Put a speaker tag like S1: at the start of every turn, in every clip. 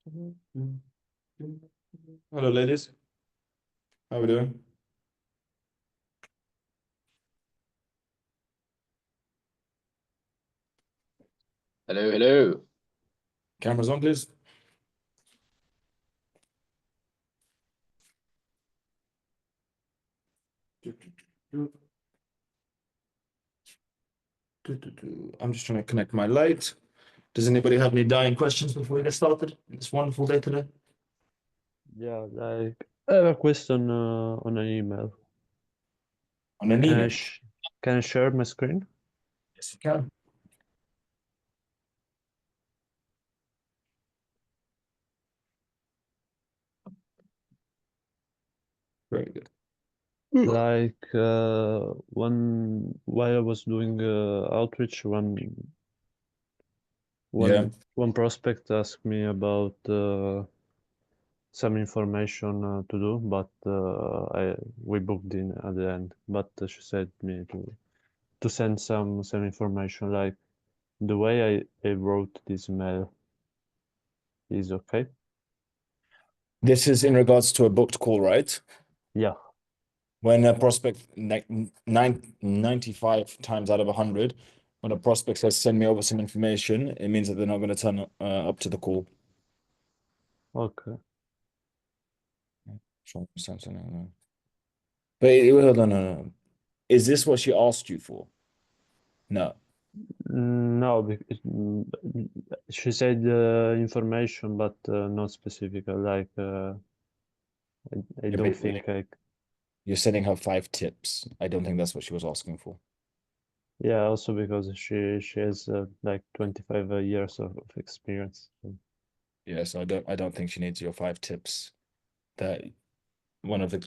S1: Hello, ladies. How we doing?
S2: Hello, hello.
S1: Cameras on, please. I'm just trying to connect my light. Does anybody have any dying questions before we get started? This wonderful day today.
S3: Yeah, like I have a question on an email.
S1: On an
S3: Can
S1: email.
S3: can I share my screen?
S1: Yes, you can. Very good.
S3: Like when while I was doing outreach,
S1: Yeah.
S3: one prospect asked me about some information to do, but we booked in at the end. But she said me to send some information. Like the way I wrote this mail is okay.
S1: This is in regards to a booked call, right?
S3: Yeah.
S1: When a prospect, 95 times out of 100, when a prospect says, send me over some information, it means that they're not going to turn up to the call.
S3: Okay.
S1: But hold on, no. Is this what she asked you for? No.
S3: No, she said information, but not specific. Like I
S1: Yeah,
S3: don't
S1: but
S3: think I.
S1: you're sending her 5 tips. I don't think that's what she was asking for.
S3: Yeah, also because she has like 25 years of experience. So.
S1: Yeah, so I don't think she needs your 5 tips that one of the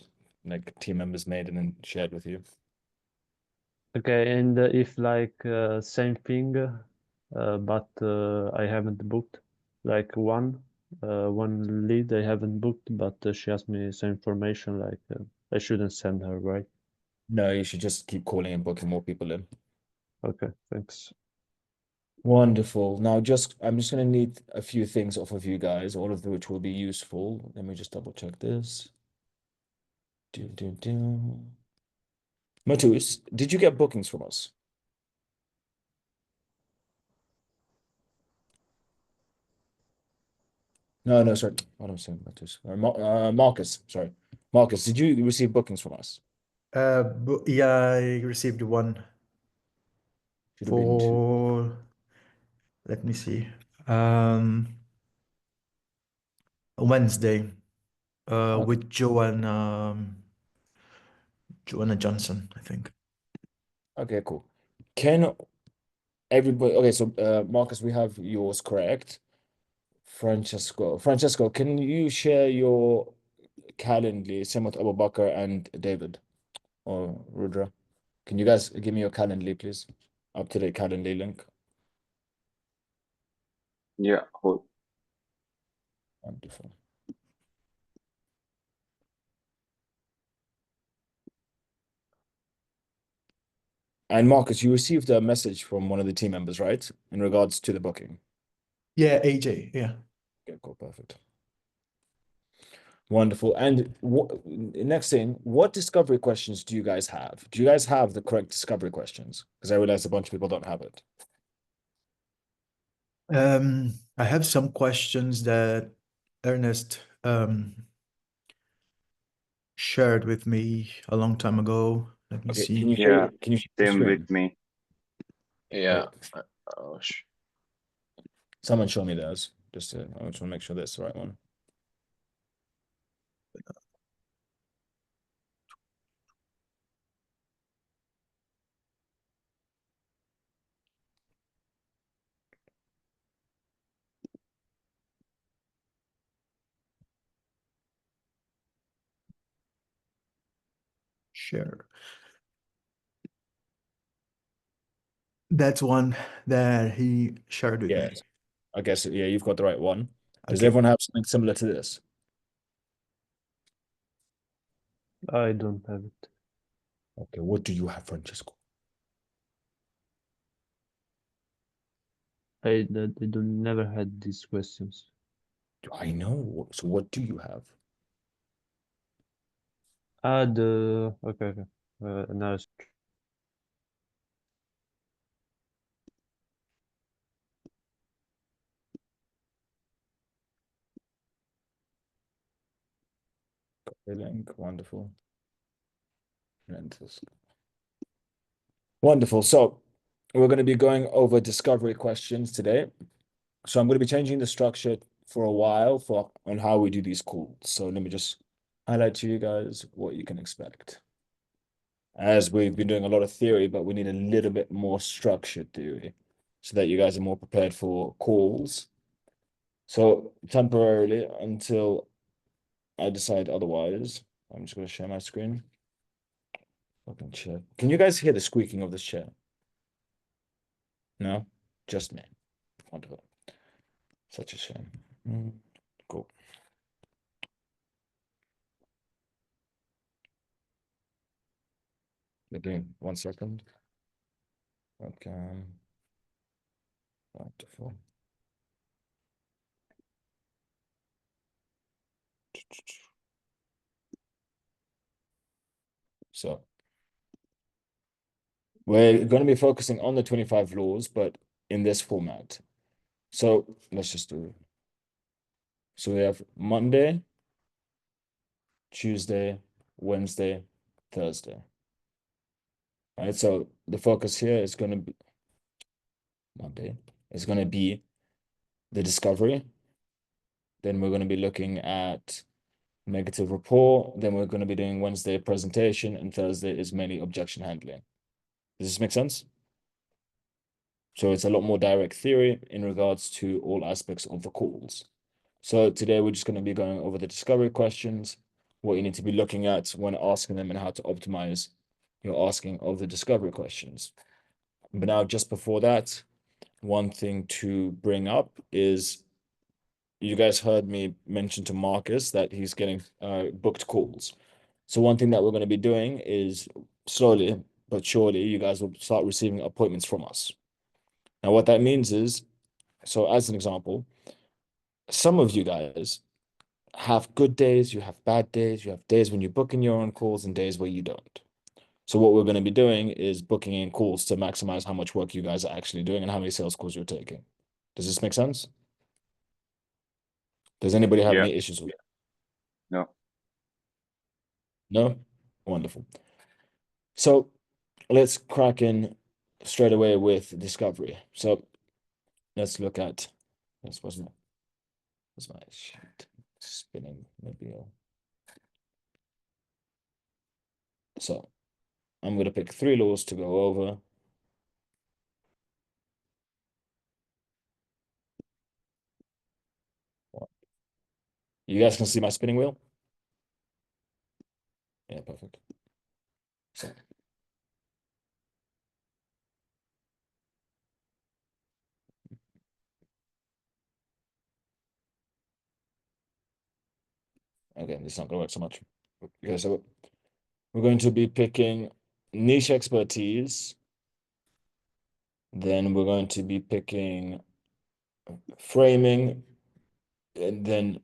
S1: team members made and then shared with you.
S3: Okay, and if like same thing, but I haven't booked like one lead I haven't booked, but she asked me some information. Like I shouldn't send her, right?
S1: No, you should just keep calling and booking more people in.
S3: Okay, thanks.
S1: Wonderful. Now, I'm just going to need a few things off of you guys, all of which will be useful. Let me just double check this. Matus, did you get bookings from us? No, sorry. What am I saying, Matus? Marcus, sorry. Marcus, did you receive bookings from us?
S4: Yeah, I received one
S1: Should have been 2.
S4: for, let me see, um, Wednesday,
S1: Okay.
S4: with Joanna Johnson, I think.
S1: Okay, cool. Can everybody, okay, so Marcus, we have yours correct. Francesco, can you share your Calendly, same with Abu Bakr and David or Rudra? Can you guys give me your Calendly, please? Up-to-date Calendly link.
S2: Yeah, hold.
S1: Wonderful. And Marcus, you received a message from one of the team members, right? In regards to the booking.
S4: Yeah, AJ, yeah.
S1: Okay, cool, perfect. Wonderful. And next thing, what discovery questions do you guys have? Do you guys have the correct discovery questions? Because I realize a bunch of people don't have it.
S4: I have some questions that Ernest shared with me a long time ago. Let me
S1: Okay,
S4: see.
S1: can you
S2: Yeah,
S1: can you share the
S2: same
S1: screen?
S2: with me. Yeah.
S1: Right.
S2: Oh,
S1: Someone show me those. I just want to make sure that's the right one.
S4: Share. That's one that he shared with me.
S1: Yes. I guess, yeah, you've got the right one. Does
S4: Okay.
S1: everyone have something similar to this?
S3: I don't have it.
S1: Okay, what do you have, Francesco?
S3: I don't never had these questions.
S1: I know. So what do you have?
S3: Add, okay, okay. Now it's
S1: Link, wonderful. Lentils. Wonderful. So we're going to be going over discovery questions today. So I'm going to be changing the structure for a while on how we do these calls. So let me just highlight to you guys what you can expect. As we've been doing a lot of theory, but we need a little bit more structured theory so that you guys are more prepared for calls. So temporarily, until I decide otherwise, I'm just going to share my screen. Fucking chair. Can you guys hear the squeaking of this chair? No? Just me. Wonderful. Such a shame. Cool. Again, 1 second. Okay. Wonderful. So we're going to be focusing on the 25 laws, but in this format. So let's just do it. So we have Monday, Tuesday, Wednesday, Thursday. All right, so the focus here is going to be Monday. It's going to be the discovery. Then we're going to be looking at negative rapport. Then we're going to be doing Wednesday presentation, and Thursday is mainly objection handling. Does this make sense? So it's a lot more direct theory in regards to all aspects of the calls. So today we're just going to be going over the discovery questions, what you need to be looking at when asking them, and how to optimize your asking of the discovery questions. But now, just before that, one thing to bring up is you guys heard me mention to Marcus that he's getting booked calls. So one thing that we're going to be doing is slowly but surely, you guys will start receiving appointments from us. Now, what that means is, so as an example, some of you guys have good days, you have bad days, you have days when you book in your own calls and days where you don't. So what we're going to be doing is booking in calls to maximize how much work you guys are actually doing and how many sales calls you're taking. Does this make sense? Does anybody have
S2: Yeah.
S1: any issues with it?
S2: No.
S1: No? Wonderful. So let's crack in straight away with discovery. So let's look at this. Was my shit spinning maybe? So I'm going to pick 3 laws to go over. You guys can see my spinning wheel? Yeah, perfect. So again, this is not going to work so much. Okay, so we're going to be picking niche expertise. Then we're going to be picking framing, and then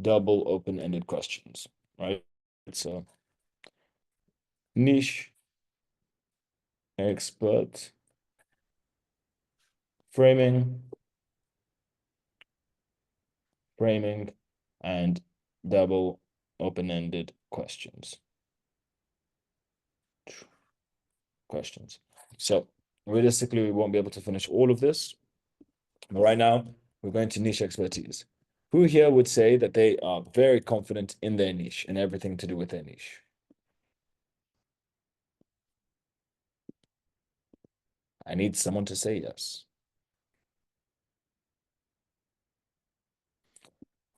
S1: double open-ended questions, right? So niche, expert, framing, and double open-ended questions. So realistically, we won't be able to finish all of this. But right now, we're going to niche expertise. Who here would say that they are very confident in their niche and everything to do with their niche? I need someone to say yes.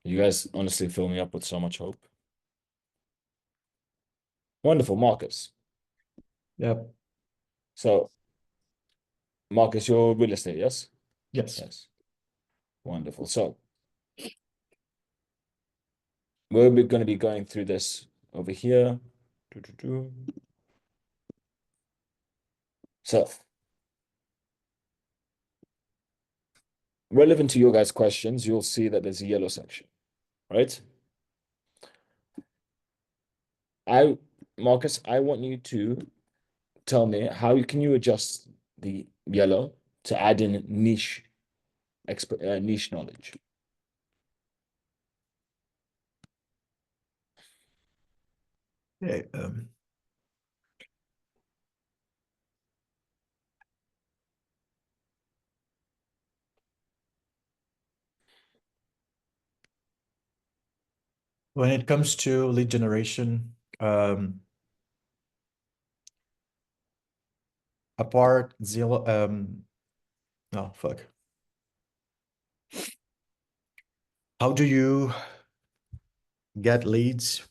S1: You guys honestly fill me up with so much hope. Wonderful, Marcus.
S4: Yep.
S1: So, Marcus, you're real estate, yes?
S4: Yes.
S1: Yes. Wonderful. So, we're going to be going through this over here. So, relevant to your guys' questions, you'll see that there's a yellow section. right? Marcus, I want you to tell me how can you adjust the yellow to add in niche knowledge.
S4: Okay, when it comes to lead generation, apart Zillow, no, fuck. How do you get leads?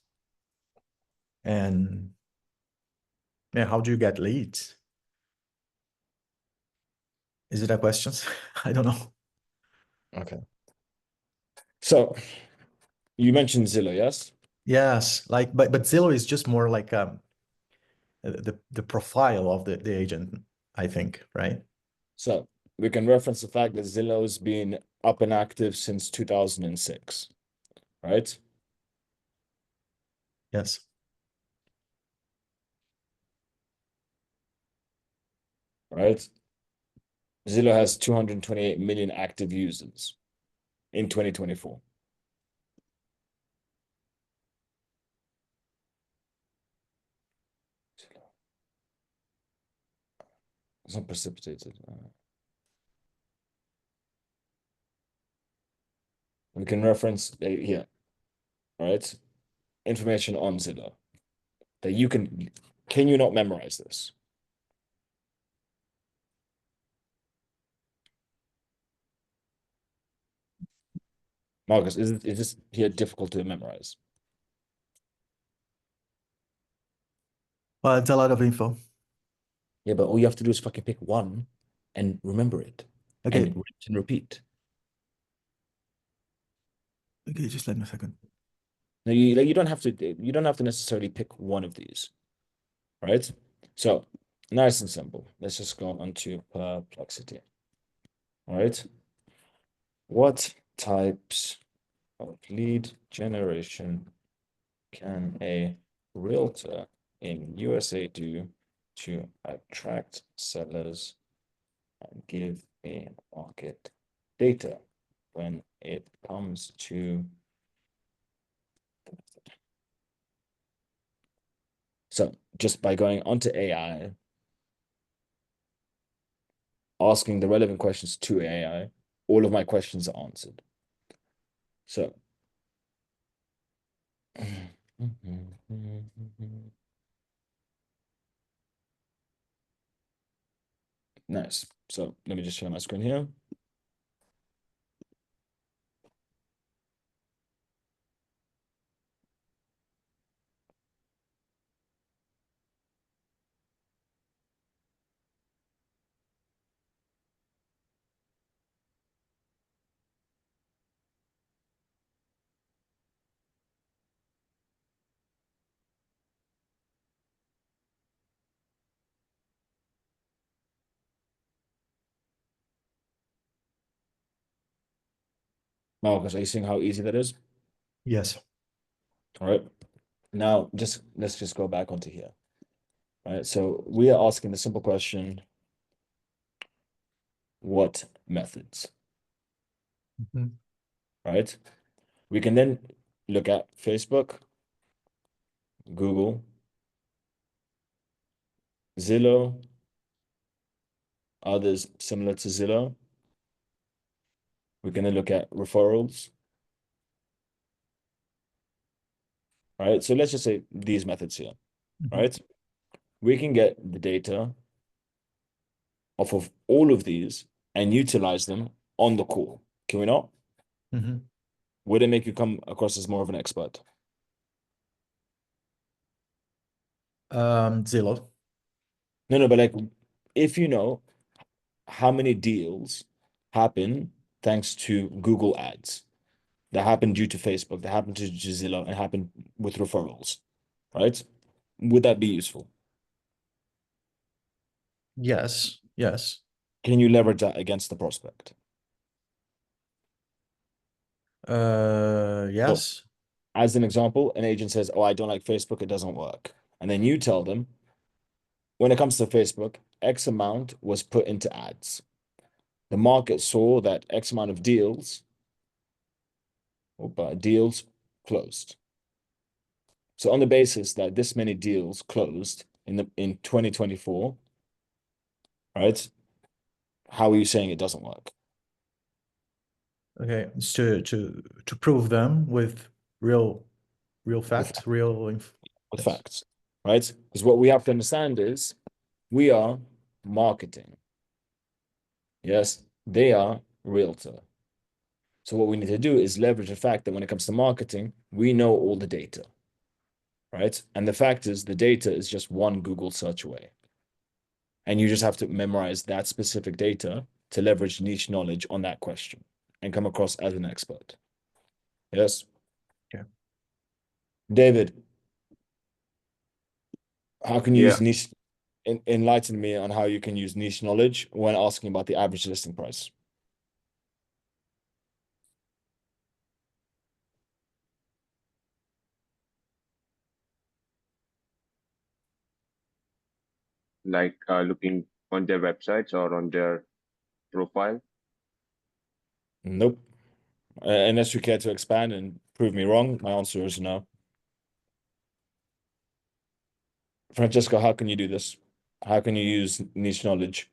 S4: And yeah, how do you get leads? Is it a question? I don't know.
S1: Okay. So you mentioned Zillow, yes?
S4: Yes, like but Zillow is just more like the profile of the agent, I think, right?
S1: So we can reference the fact that Zillow's been up and active since 2006, right?
S4: Yes.
S1: Right? Zillow has 228 million active users in 2024. It's not precipitated. We can reference here, right? Information on Zillow that you can you not memorize this? Marcus, is this here difficult to memorize?
S4: Well, it's a lot of info.
S1: Yeah, but all you have to do is fucking pick one and remember it.
S4: Okay.
S1: And rinse and repeat.
S4: Okay, just let me a second.
S1: No, you don't have to necessarily pick one of these, right? So nice and simple. Let's just go on to perplexity. All right. What types of lead generation can a realtor in USA do to attract sellers and give a market data when it comes to the method? So just by going onto AI, asking the relevant questions to AI, all of my questions are answered. So nice. So let me just share my screen here. Marcus, are you seeing how easy that is?
S4: Yes.
S1: All right. Now let's just go back onto here. All right. So we are asking the simple question, what methods?
S4: Mhm.
S1: Right? We can then look at Facebook, Google, Zillow, others similar to Zillow. We're going to look at referrals. All right. So let's just say these methods here,
S4: Mhm.
S1: right? We can get the data off of all of these and utilize them on the call. Can we not?
S4: Mhm.
S1: Would it make you come across as more of an expert?
S4: Zillow.
S1: No, but like if you know how many deals happen thanks to Google ads, that happened due to Facebook, that happened to Zillow, and happened with referrals, right? Would that be useful?
S4: Yes. Yes.
S1: Can you leverage that against the prospect?
S4: Yes.
S1: As an example, an agent says, "Oh, I don't like Facebook, it doesn't work." And then you tell them, when it comes to Facebook, X amount was put into ads. The market saw that X amount of deals closed. So on the basis that this many deals closed in 2024, right? How are you saying it doesn't work?
S4: Okay. It's to prove them with real facts,
S1: with
S4: yes.
S1: facts, right? Because what we have to understand is we are marketing. Yes, they are realtor. So what we need to do is leverage the fact that when it comes to marketing, we know all the data, right? And the fact is the data is just one Google search away. And you just have to memorize that specific data to leverage niche knowledge on that question and come across as an expert. Yes?
S4: Yeah.
S1: David, how can you
S2: Yeah.
S1: use niche? Enlighten me on how you can use niche knowledge when asking about the average listing price.
S2: Like looking on their websites or on their profile.
S1: Nope. Unless you care to expand and prove me wrong, my answer is no. Francesco, how can you do this? How can you use niche knowledge?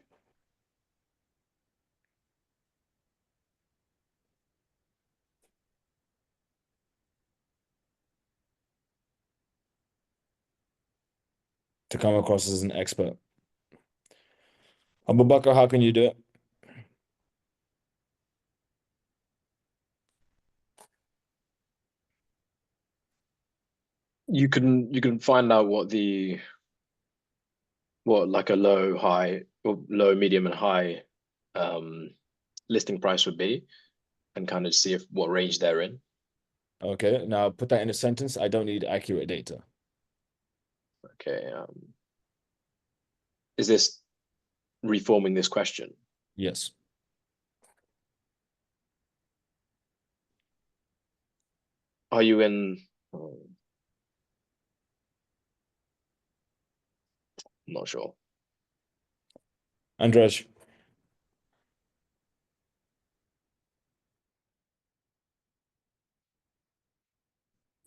S1: To come across as an expert. Abubakar, how can you do it?
S2: You can find out what like a low, high, or low, medium, and high listing price would be, and kind of see if what range they're in.
S1: Okay, now put that in a sentence. I don't need accurate data.
S2: Okay. Is this reforming this question?
S1: Yes.
S2: Are you in? I'm not sure.
S1: Andrej,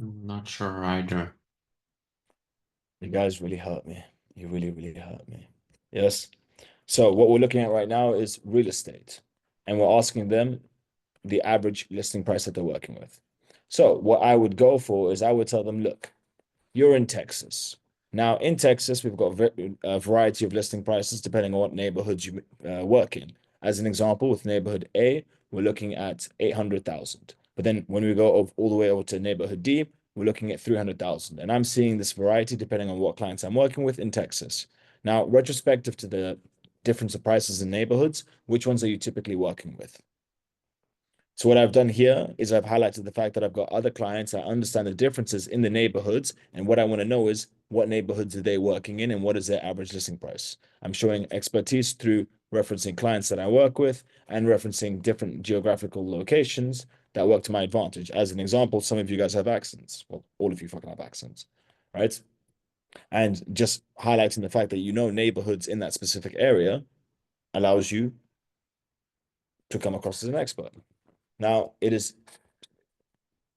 S5: Not sure either.
S1: you guys really hurt me. You really, really hurt me. Yes. So what we're looking at right now is real estate, and we're asking them the average listing price that they're working with. So what I would go for is I would tell them, look, you're in Texas. Now, in Texas, we've got a variety of listing prices depending on what neighborhoods you work in. As an example, with neighborhood A, we're looking at 800,000. But then when we go all the way over to neighborhood D, we're looking at 300,000. And I'm seeing this variety depending on what clients I'm working with in Texas. Now, retrospective to the difference of prices in neighborhoods, which ones are you typically working with? So what I've done here is I've highlighted the fact that I've got other clients. I understand the differences in the neighborhoods. And what I want to know is what neighborhoods are they working in and what is their average listing price? I'm showing expertise through referencing clients that I work with and referencing different geographical locations that work to my advantage. As an example, some of you guys have accents. Well, all of you fucking have accents, right? And just highlighting the fact that you know neighborhoods in that specific area allows you to come across as an expert. Now, it is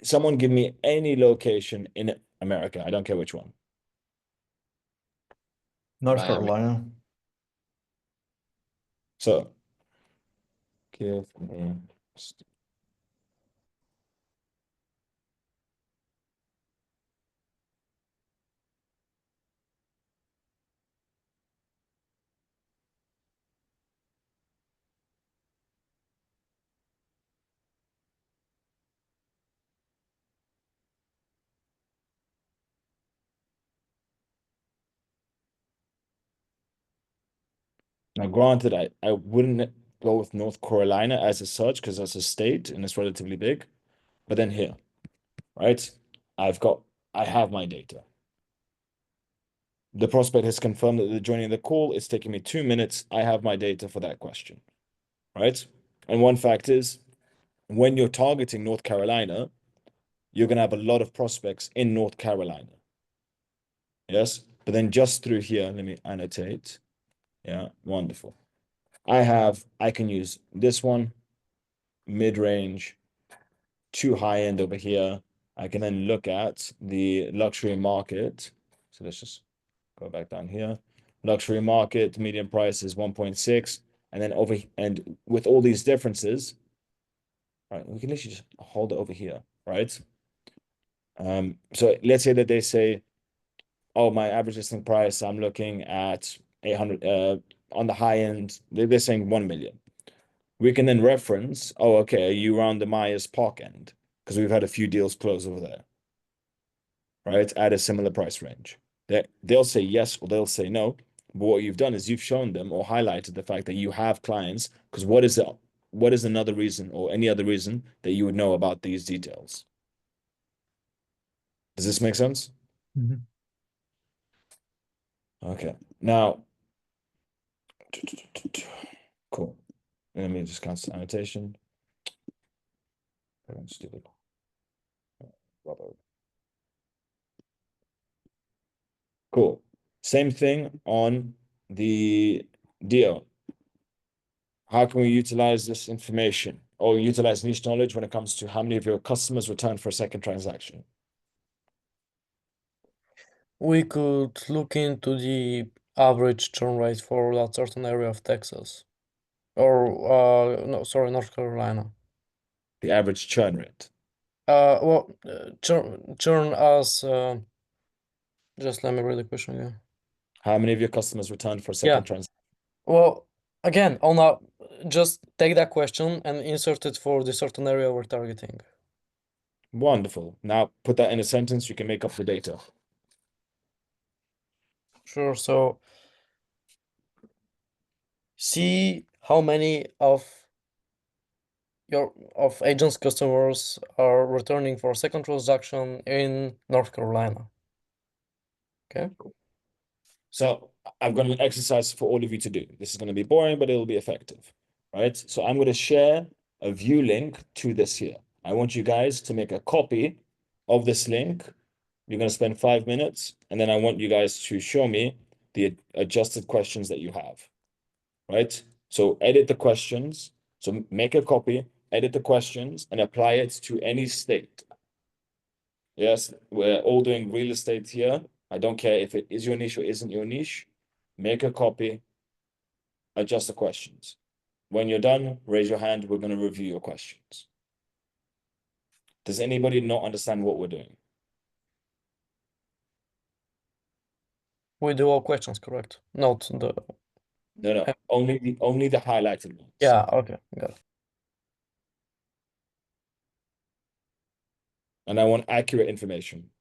S1: someone give me any location in America. I don't care which one.
S4: North
S2: Miami.
S4: Carolina.
S1: So give me. Now, granted, I wouldn't go with North Carolina as a search because that's a state and it's relatively big. But then here, right? I have my data. The prospect has confirmed that they're joining the call. It's taking me 2 minutes. I have my data for that question, right? And one fact is when you're targeting North Carolina, you're going to have a lot of prospects in North Carolina. Yes, but then just through here, let me annotate. Yeah, wonderful. I can use this one, mid-range, to high-end over here. I can then look at the luxury market. So let's just go back down here. Luxury market, median price is 1.6. And then and with all these differences, right, we can literally just hold it over here, right? So let's say that they say, oh, my average listing price, I'm looking at 800, on the high end, they're saying 1 million. We can then reference, oh, okay, you around the Myers Park end, because we've had a few deals close over there, right? At a similar price range. They'll say yes or they'll say no. But what you've done is you've shown them or highlighted the fact that you have clients, because what is another reason or any other reason that you would know about these details? Does this make sense?
S4: Mhm.
S1: Okay. Now, cool. Let me just cancel annotation. Stupid. Rubber. Cool. Same thing on the deal. How can we utilize this information or utilize niche knowledge when it comes to how many of your customers return for a second transaction?
S6: We could look into the average churn rate for that certain area of Texas. Or, no, sorry, North Carolina.
S1: The average churn rate.
S6: Well, churn as, just let me read the question again.
S1: How many of your customers return for a
S6: Yeah.
S1: second transaction?
S6: Well, again, on a, just take that question and insert it for the certain area we're targeting.
S1: Wonderful. Now put that in a sentence, you can make up the data.
S6: Sure, so see how many of agents' customers are returning for a second transaction in North Carolina. Okay.
S1: So I've got an exercise for all of you to do. This is going to be boring, but it'll be effective, right? So I'm going to share a view link to this here. I want you guys to make a copy of this link. You're going to spend 5 minutes, and then I want you guys to show me the adjusted questions that you have, right? So edit the questions. So make a copy, edit the questions, and apply it to any state. Yes, we're all doing real estate here. I don't care if it is your niche or isn't your niche. Make a copy, adjust the questions. When you're done, raise your hand. We're going to review your questions. Does anybody not understand what we're doing?
S6: We do all questions, correct? Not the,
S1: No, only the highlighted ones.
S6: yeah, okay, got it.
S1: And I want accurate information.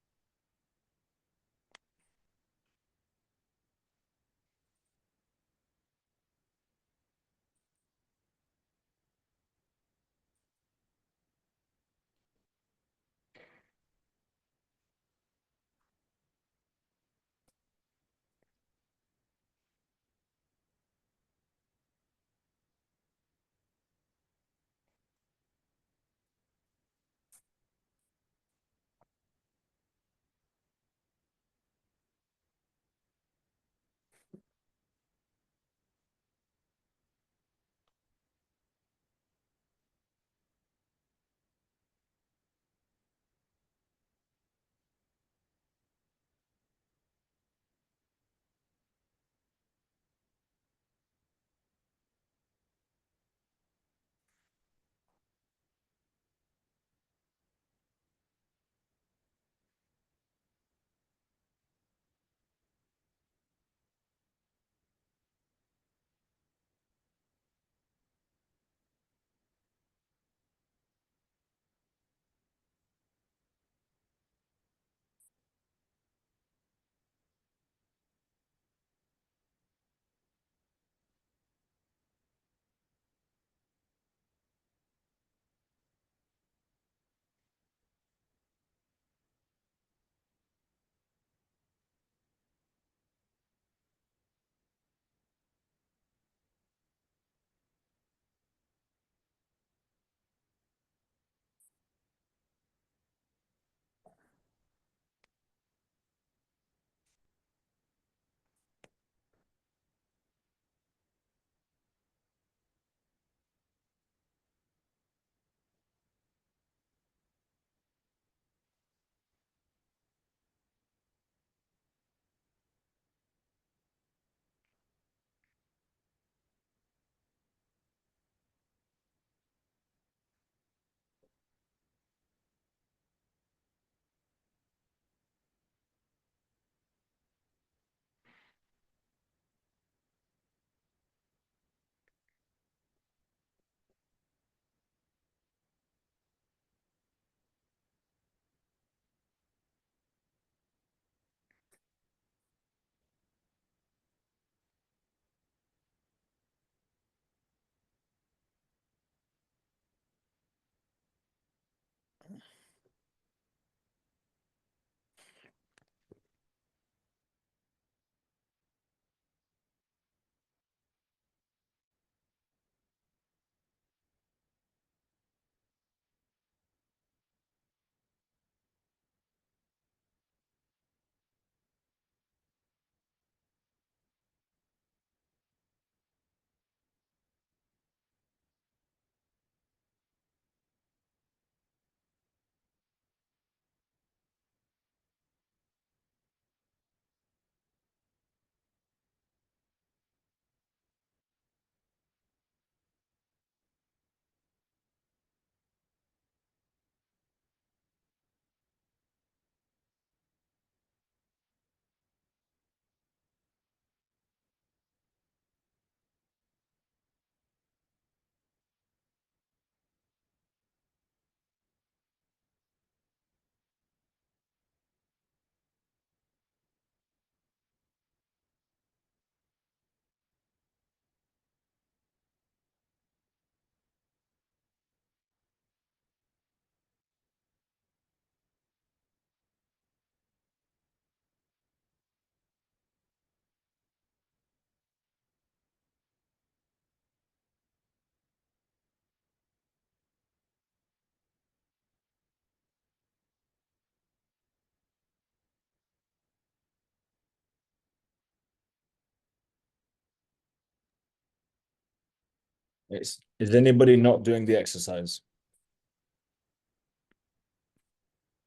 S1: Is anybody not doing the exercise?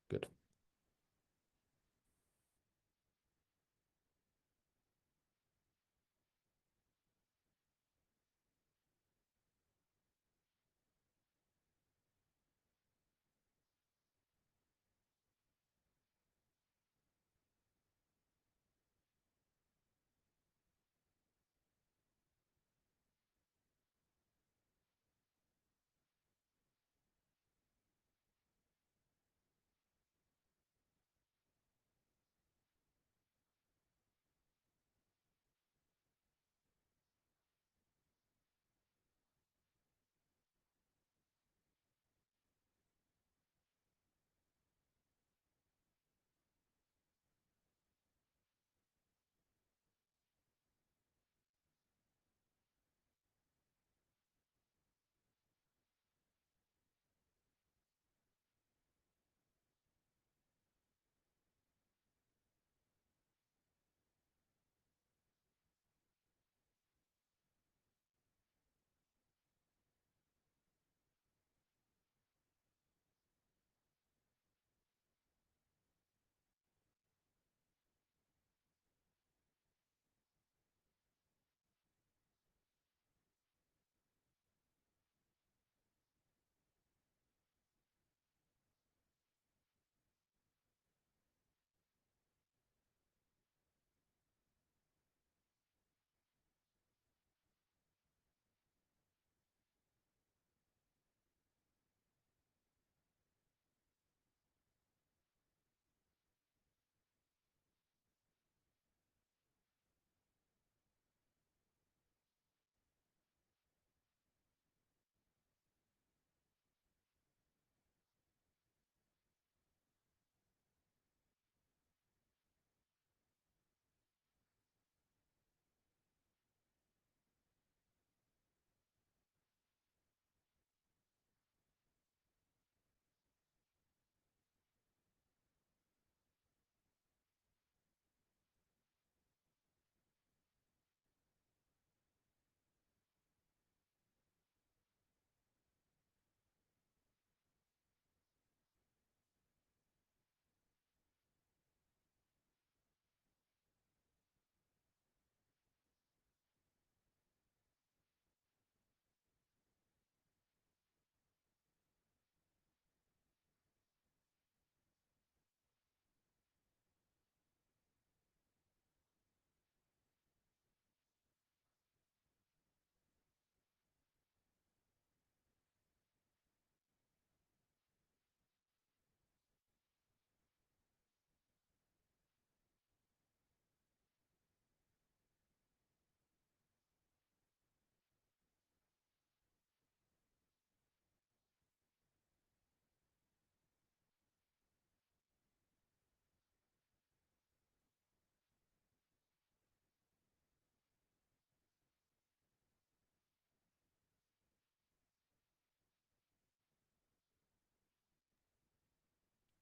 S1: Good.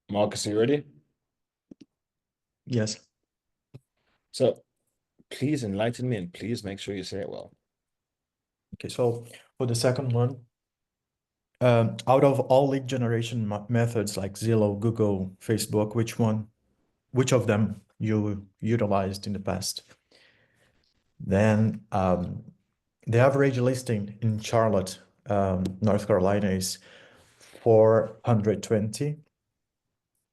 S1: Marcus, are you ready?
S4: Yes.
S1: So please enlighten me and please make sure you say it well.
S4: Okay, so for the second one, out of all lead generation methods like Zillow, Google, Facebook, which of them you utilized in the past? Then the average listing in Charlotte, North Carolina is 420.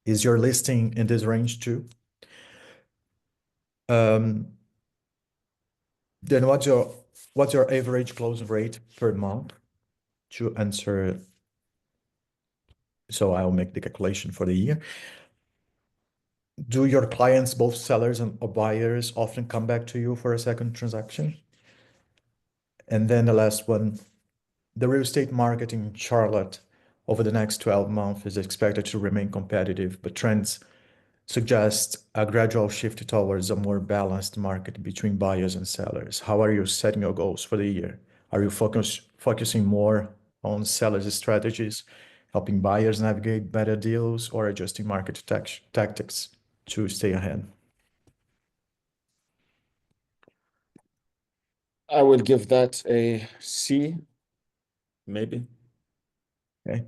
S4: Is your listing in this range too? Then what's your average close rate per month? To answer, so I'll make the calculation for the year. Do your clients, both sellers and buyers, often come back to you for a second transaction? And then the last one, the real estate market in Charlotte over the next 12 months is expected to remain competitive, but trends suggest a gradual shift towards a more balanced market between buyers and sellers. How are you setting your goals for the year? Are you focusing more on sellers' strategies, helping buyers navigate better deals, or adjusting market tactics to stay ahead?
S1: I would give that a C maybe.
S4: Okay.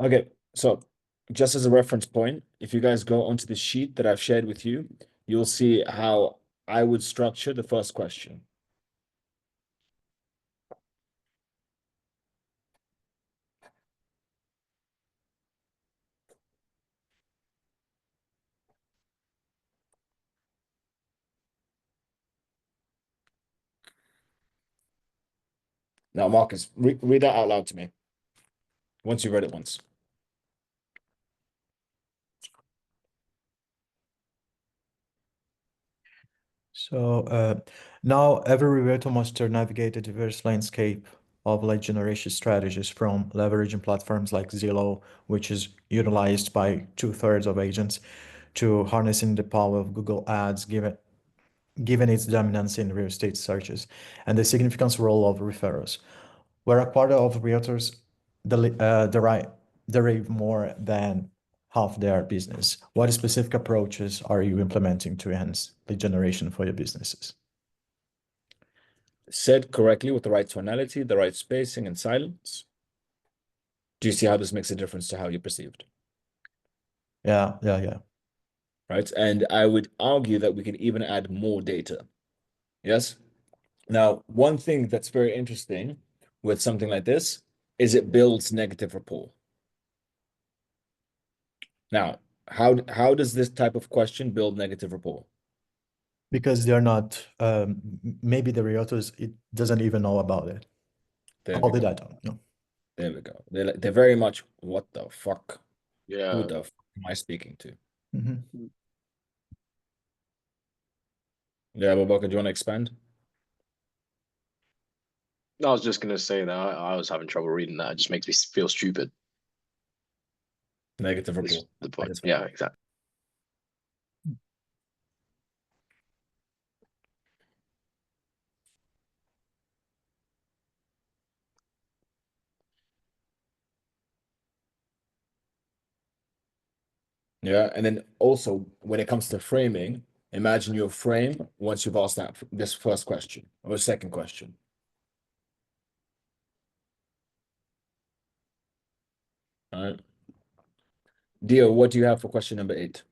S1: Okay, so just as a reference point, if you guys go onto the sheet that I've shared with you, you'll see how I would structure the first question. Now, Marcus, read that out loud to me once you read it once.
S4: So now every reviewer must navigate a diverse landscape of lead generation strategies, from leveraging platforms like Zillow, which is utilized by 2/3 of agents, to harnessing the power of Google Ads, given its dominance in real estate searches, and the significant role of referrals, where a quarter of realtors derive more than half their business. What specific approaches are you implementing to enhance lead generation for your businesses?
S1: Said correctly with the right tonality, the right spacing and silence. Do you see how this makes a difference to how you're perceived?
S4: Yeah.
S1: Right? And I would argue that we can even add more data. Yes? Now, one thing that's very interesting with something like this is it builds negative rapport. Now, how does this type of question build negative rapport?
S4: Because they're not, maybe the realtors, it doesn't even know about it.
S1: There
S4: All
S1: we
S4: the
S1: go.
S4: data. No.
S1: There we go. They're very much, what the fuck?
S2: Yeah.
S1: Who the fuck am I speaking to?
S4: Mhm.
S1: Yeah, Babaka, do you want to expand?
S2: I was just gonna say that I was having trouble reading that. It just makes me feel stupid.
S1: Negative
S2: That's
S1: rapport.
S2: the point.
S1: That's
S2: Yeah, exactly.
S1: Yeah, and then also when it comes to framing, imagine your frame once you've asked this first question or second question. All right. Dio, what do you have for question number 8?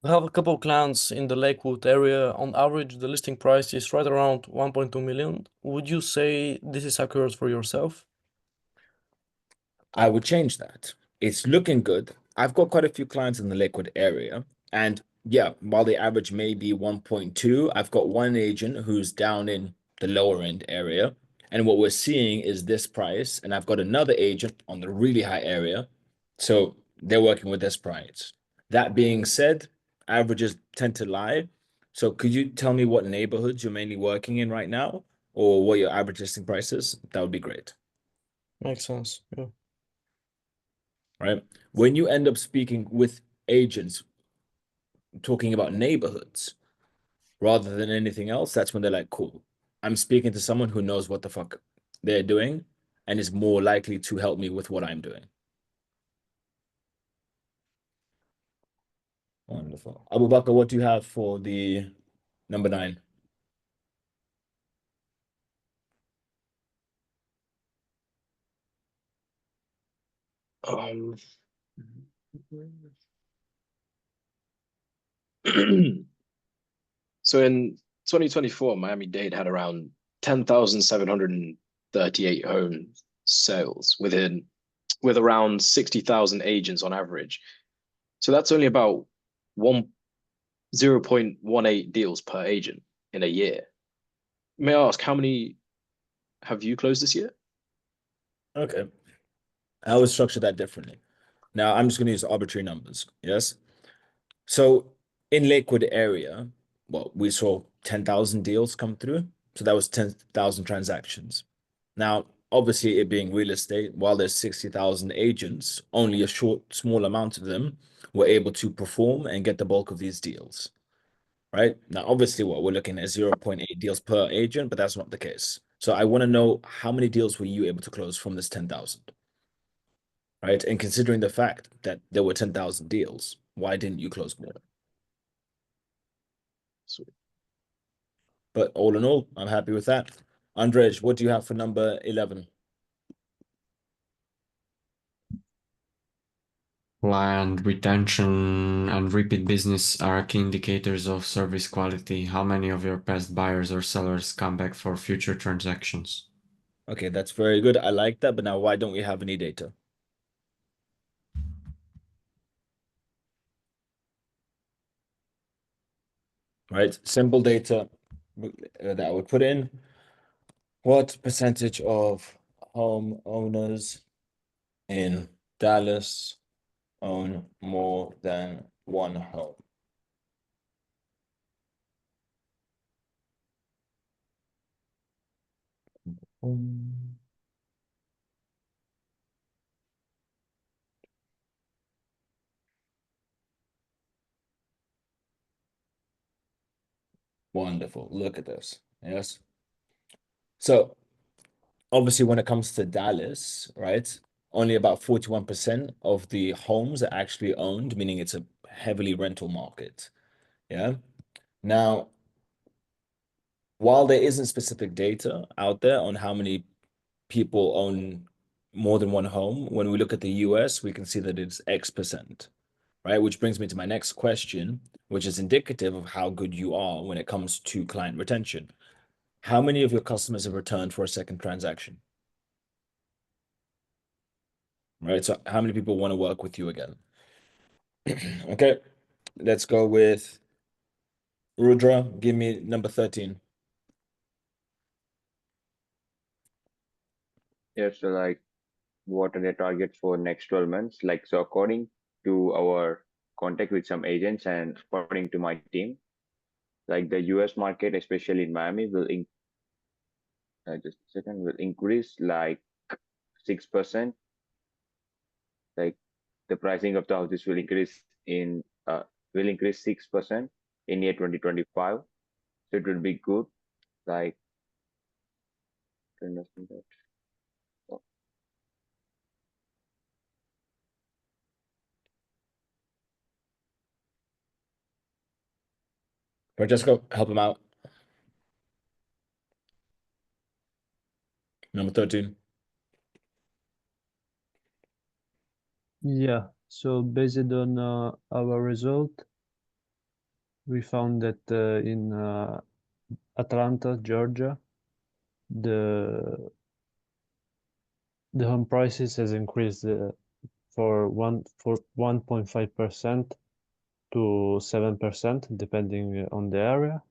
S6: I have a couple clients in the Lakewood area. On average, the listing price is right around 1.2 million. Would you say this is accurate for yourself?
S1: I would change that. It's looking good. I've got quite a few clients in the Lakewood area, and yeah, while the average may be 1.2, I've got one agent who's down in the lower end area, and what we're seeing is this price, and I've got another agent on the really high area, so they're working with this price. That being said, averages tend to lie. So could you tell me what neighborhoods you're mainly working in right now, or what your average listing price is? That would be great.
S6: Makes sense. Yeah.
S1: Right? When you end up speaking with agents talking about neighborhoods rather than anything else, that's when they're like, cool, I'm speaking to someone who knows what the fuck they're doing and is more likely to help me with what I'm doing. Wonderful. Abu Bakr, what do you have for the number 9?
S2: So in 2024, Miami-Dade had around 10,738 home sales with around 60,000 agents on average. So that's only about 0.18 deals per agent in a year. May I ask, how many have you closed this year?
S1: Okay. I would structure that differently. Now, I'm just going to use arbitrary numbers. Yes. So in Lakewood area, well, we saw 10,000 deals come through. So that was 10,000 transactions. Now, obviously, it being real estate, while there's 60,000 agents, only a small amount of them were able to perform and get the bulk of these deals. Right? Now, obviously, what we're looking at 0.8 deals per agent, but that's not the case. So I want to know how many deals were you able to close from this 10,000? Right? And considering the fact that there were 10,000 deals, why didn't you close more?
S2: Sweet.
S1: But all in all, I'm happy with that. Andrej, what do you have for number 11?
S5: Client retention and repeat business are key indicators of service quality. How many of your past buyers or sellers come back for future transactions?
S1: Okay, that's very good. I like that. But now why don't we have any data? Right? Simple data that I would put in. What percentage of homeowners in Dallas own more than one home? Wonderful. Look at this. Yes. So obviously, when it comes to Dallas, right, only about 41% of the homes are actually owned, meaning it's a heavily rental market. Yeah. Now, while there isn't specific data out there on how many people own more than one home, when we look at the US, we can see that it's X%, right? Which brings me to my next question, which is indicative of how good you are when it comes to client retention. How many of your customers have returned for a second transaction? Right? So how many people want to work with you again? Okay, let's go with Rudra. Give me number 13.
S7: Yeah, so like what are the targets for next 12 months? Like, so according to our contact with some agents and according to my team, like the US market, especially in Miami, just a second, will increase like 6%. Like the pricing of the houses will increase 6% in year 2025. So it will be good. Like, to understand that.
S1: Francesco, help him out. Number 13.
S3: Yeah, so based on our result, we found that in Atlanta, Georgia, the home prices has increased for 1.5% to 7%, depending on the area.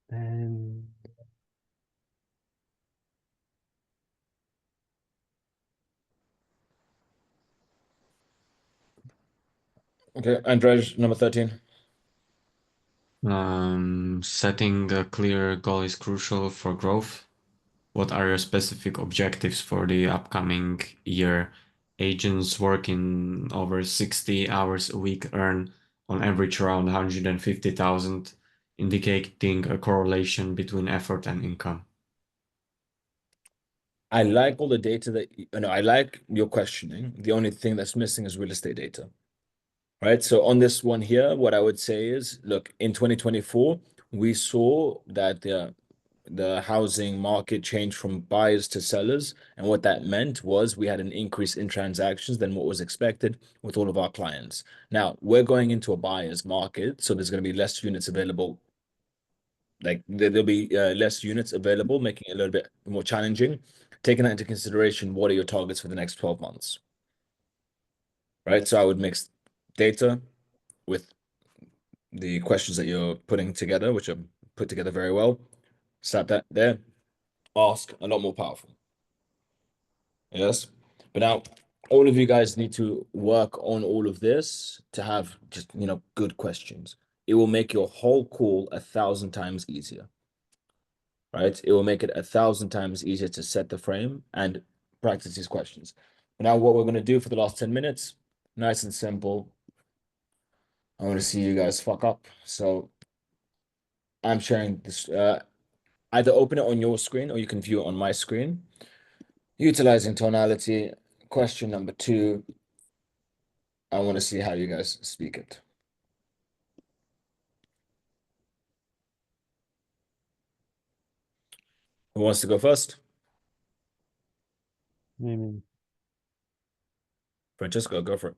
S3: And
S1: Okay, Andrej, number 13.
S5: Setting a clear goal is crucial for growth. What are your specific objectives for the upcoming year? Agents working over 60 hours a week earn on average around 150,000, indicating a correlation between effort and income.
S1: I like all the data that, I like your questioning. The only thing that's missing is real estate data, right? So on this one here, what I would say is, look, in 2024, we saw that the housing market changed from buyers to sellers. And what that meant was we had an increase in transactions than what was expected with all of our clients. Now, we're going into a buyer's market, so there's going to be less units available. Like there'll be less units available, making it a little bit more challenging. Taking that into consideration, what are your targets for the next 12 months? Right? So I would mix data with the questions that you're putting together, which are put together very well. Slap that there. Ask a lot more powerful. Yes. But now all of you guys need to work on all of this to have just, good questions. It will make your whole call 1,000 times easier. Right? It will make it 1,000 times easier to set the frame and practice these questions. But now what we're going to do for the last 10 minutes, nice and simple. I want to see you guys fuck up. So I'm sharing this, either open it on your screen or you can view it on my screen. Utilizing tonality, question number 2. I want to see how you guys speak it. Who wants to go first?
S3: Me.
S1: Francesco, go for it.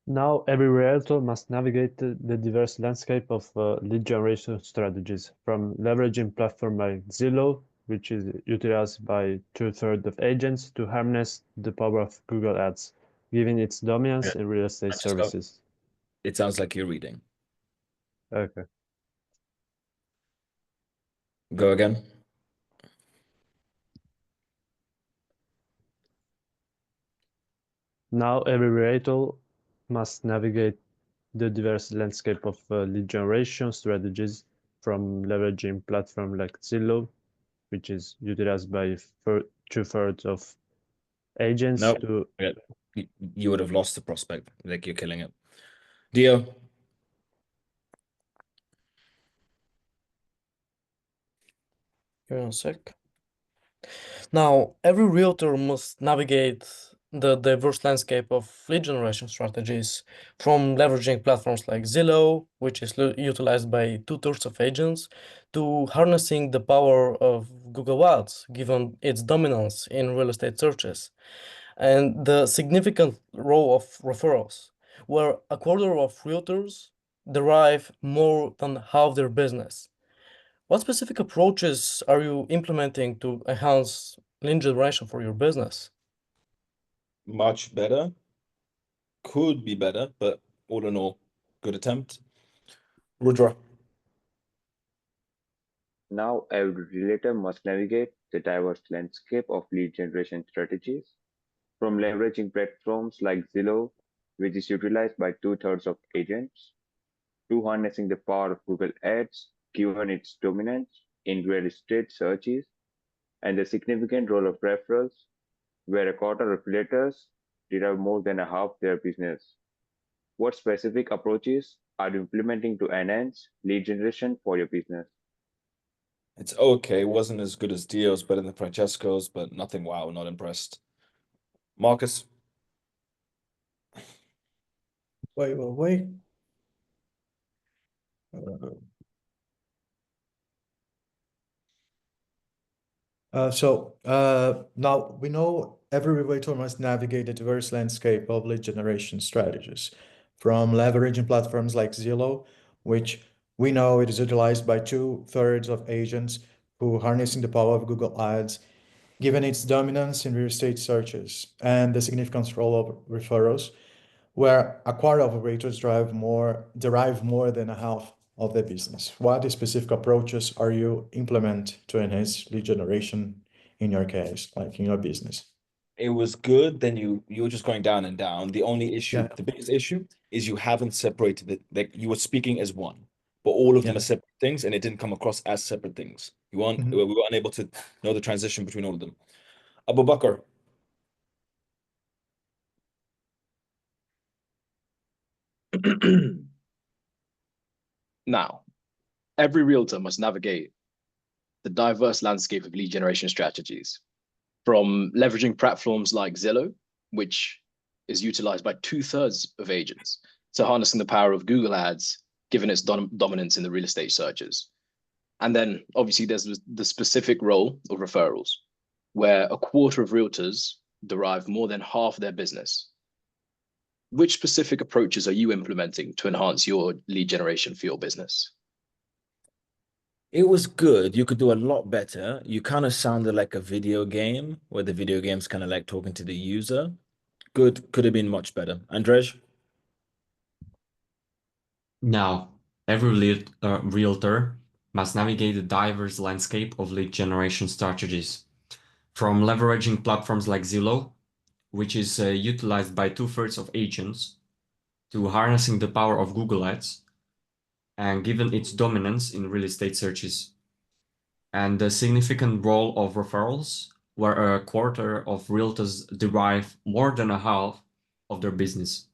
S3: Now, every realtor must navigate the diverse landscape of lead generation strategies, from leveraging platforms like Zillow, which is utilized by 2/3 of agents, to harness the power of Google Ads, given its dominance in real estate
S1: Francesco.
S3: services.
S1: It sounds like you're reading.
S3: Okay.
S1: Go again.
S3: Now, every realtor must navigate the diverse landscape of lead generation strategies, from leveraging platforms like Zillow, which is utilized by 2/3 of agents,
S1: Nope.
S3: to
S1: You would have lost the prospect. Like, you're killing it. Dio.
S6: Give me a sec. Now, every realtor must navigate the diverse landscape of lead generation strategies, from leveraging platforms like Zillow, which is utilized by 2/3 of agents, to harnessing the power of Google Ads, given its dominance in real estate searches, and the significant role of referrals, where a quarter of realtors derive more than half their business. What specific approaches are you implementing to enhance lead generation for your business?
S1: Much better. Could be better, but all in all, good attempt. Rudra.
S7: Now, every realtor must navigate the diverse landscape of lead generation strategies, from leveraging platforms like Zillow, which is utilized by 2/3 of agents, to harnessing the power of Google Ads, given its dominance in real estate searches, and the significant role of referrals, where a quarter of realtors derive more than a half their business. What specific approaches are you implementing to enhance lead generation for your business?
S1: It's okay. Wasn't as good as Dio's, better than Francesco's, but nothing wow, not impressed. Marcus.
S4: Wait. Now we know every regulator must navigate a diverse landscape of lead generation strategies, from leveraging platforms like Zillow, which we know it is utilized by 2/3 of agents, who harnessing the power of Google Ads, given its dominance in real estate searches, and the significant role of referrals, where a quarter of operators derive more than a half of their business. What specific approaches are you implement to enhance lead generation in your case, like in your business?
S1: It was good, then you were just going down and down. The only issue,
S4: Yeah.
S1: the biggest issue is you haven't separated it. Like, you were speaking as one, but all of them
S4: Yeah.
S1: are separate things, and it didn't come across as separate things. We weren't able to know the transition between all of them. Abu Bakr.
S2: Now, every realtor must navigate the diverse landscape of lead generation strategies, from leveraging platforms like Zillow, which is utilized by 2/3 of agents, to harnessing the power of Google Ads, given its dominance in the real estate searches. And then obviously there's the specific role of referrals, where a quarter of realtors derive more than half their business. Which specific approaches are you implementing to enhance your lead generation for your business?
S1: It was good. You could do a lot better. You kind of sounded like a video game, where the video game's kind of like talking to the user. Good. Could have been much better. Andrej?
S5: Now, every realtor must navigate the diverse landscape of lead generation strategies, from leveraging platforms like Zillow, which is utilized by 2/3 of agents, to harnessing the power of Google Ads, and given its dominance in real estate searches, and the significant role of referrals, where a quarter of realtors derive more than a half of their business.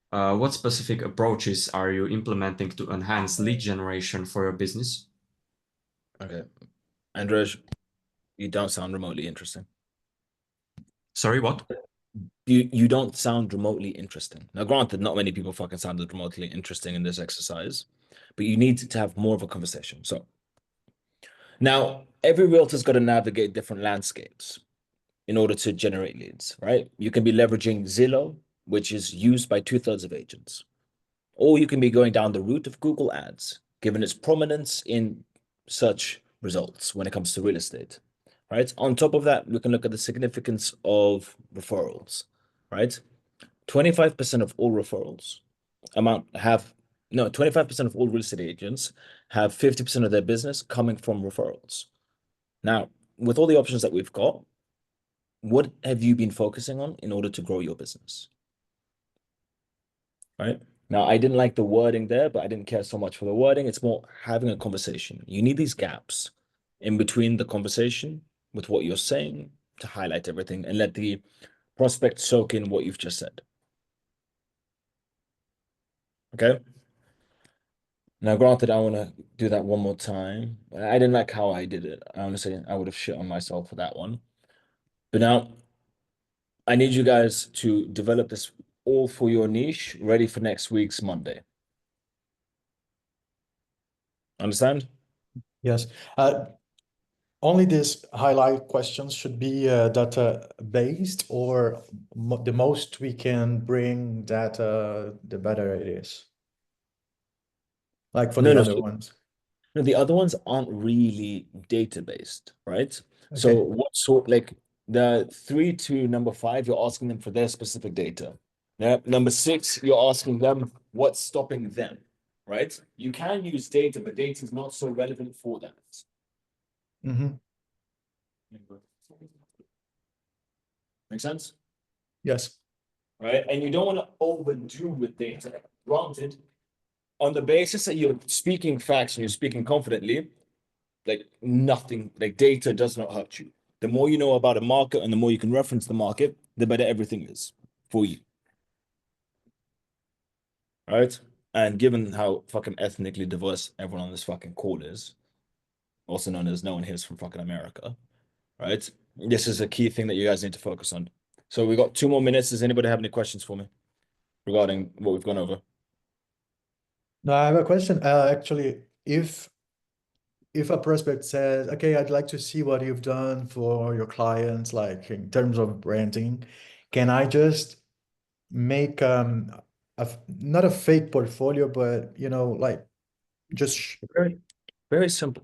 S5: What specific approaches are you implementing to enhance lead generation for your business?
S1: Okay. Andrej, you don't sound remotely interesting.
S5: Sorry, what?
S1: You don't sound remotely interesting. Now, granted, not many people fucking sounded remotely interesting in this exercise, but you need to have more of a conversation. So, Now, every realtor's got to navigate different landscapes in order to generate leads, right? You can be leveraging Zillow, which is used by 2/3 of agents, or you can be going down the route of Google Ads, given its prominence in search results when it comes to real estate, right? On top of that, we can look at the significance of referrals, right? 25% of all referrals have no 25% of all real estate agents have 50% of their business coming from referrals. Now, with all the options that we've got, what have you been focusing on in order to grow your business? Right? Now, I didn't like the wording there, but I didn't care so much for the wording. It's more having a conversation. You need these gaps in between the conversation with what you're saying to highlight everything and let the prospect soak in what you've just said. Okay? Now, granted, I want to do that one more time. I didn't like how I did it. Honestly, I would have shit on myself for that one. But now, I need you guys to develop this all for your niche, ready for next week's Monday. Understand?
S4: Yes. Only these highlight questions should be data based, or the most we can bring data, the better it is. Like for
S1: No,
S4: the
S1: no,
S4: other
S1: so-
S4: ones.
S1: No, the other ones aren't really data-based, right? So
S4: Okay.
S1: what sort, like the 3 to number 5, you're asking them for their specific data. Now, number 6, you're asking them what's stopping them, right? You can use data, but data is not so relevant for that.
S4: Mm-hmm.
S1: Make sense?
S4: Yes.
S1: Right? And you don't want to overdo with data. Granted, on the basis that you're speaking facts and you're speaking confidently, like nothing, like data does not hurt you. The more you know about a market and the more you can reference the market, the better everything is for you. Right? And given how fucking ethnically diverse everyone on this fucking call is, also known as no one here is from fucking America, right? This is a key thing that you guys need to focus on. So we got 2 more minutes. Does anybody have any questions for me regarding what we've gone over?
S4: No, I have a question. Actually, if a prospect says, "Okay, I'd like to see what you've done for your clients, like in terms of branding," can I just make not a fake portfolio, but like just
S1: Very, very simple.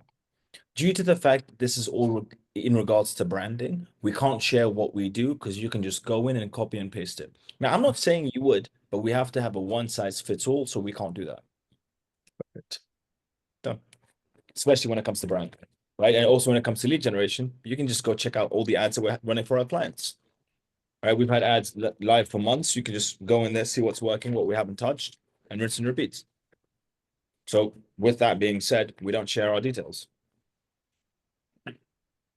S1: Due to the fact that this is all in regards to branding, we can't share what we do because you can just go in and copy and paste it. Now, I'm not saying you would, but we have to have a one size fits all, so we can't do that. Done. Especially when it comes to branding, right? And also when it comes to lead generation, you can just go check out all the ads that we're running for our clients. Right? We've had ads live for months. You can just go in there, see what's working, what we haven't touched, and rinse and repeat. So with that being said, we don't share our details.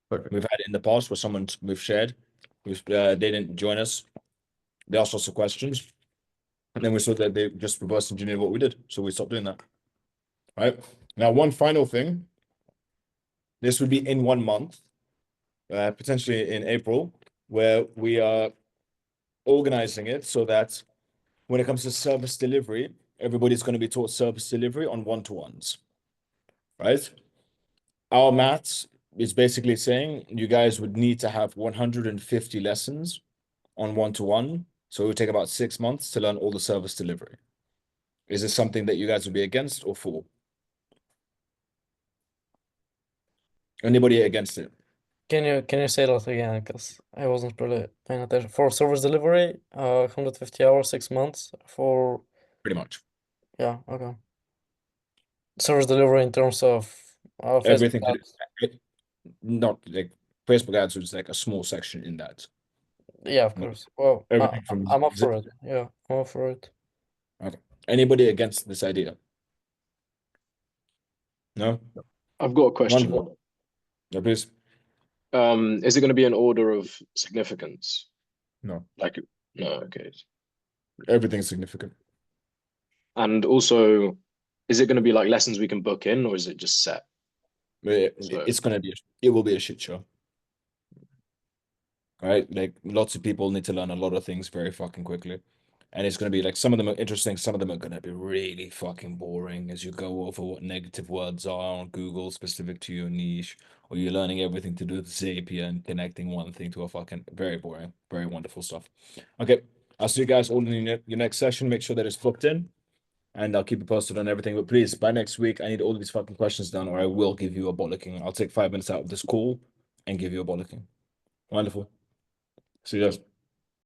S4: perfect.
S1: We've had it in the past where we've shared, they didn't join us. They asked us questions, and then we saw that they just reverse engineered what we did. So we stopped doing that. Right? Now, one final thing. This would be in 1 month, potentially in April, where we are organizing it so that when it comes to service delivery, everybody's going to be taught service delivery on one-to-ones. Right? Our maths is basically saying you guys would need to have 150 lessons on one-to-one. So it would take about 6 months to learn all the service delivery. Is this something that you guys would be against or for? Anybody against it?
S6: Can you say that again? Because I wasn't really paying attention. For service delivery, 150 hours, 6 months. For
S1: Pretty much.
S6: yeah, okay. Service delivery in terms of Facebook
S1: Everything,
S6: ads.
S1: not like Facebook ads was like a small section in that.
S6: Yeah, of
S1: No,
S6: course. Well,
S1: everything from
S6: I'm up for it. Yeah, I'm up for it.
S1: Okay. Anybody against this idea? No?
S2: I've got a question.
S1: One. Yeah, please.
S2: Is it going to be an order of significance?
S1: No.
S2: Like, no, okay.
S1: Everything's significant.
S2: And also, is it going to be like lessons we can book in, or is it just set?
S1: It's gonna be it will be a shit show. Right? Like lots of people need to learn a lot of things very fucking quickly. And it's going to be like some of them are interesting, some of them are going to be really fucking boring as you go over what negative words are on Google specific to your niche, or you're learning everything to do with Zapier and connecting one thing to a fucking very boring, very wonderful stuff. Okay, I'll see you guys all in your next session. Make sure that it's booked in, and I'll keep you posted on everything. But please, by next week, I need all these fucking questions done, or I will give you a bollocking. I'll take 5 minutes out of this call and give you a bollocking. Wonderful. See you guys.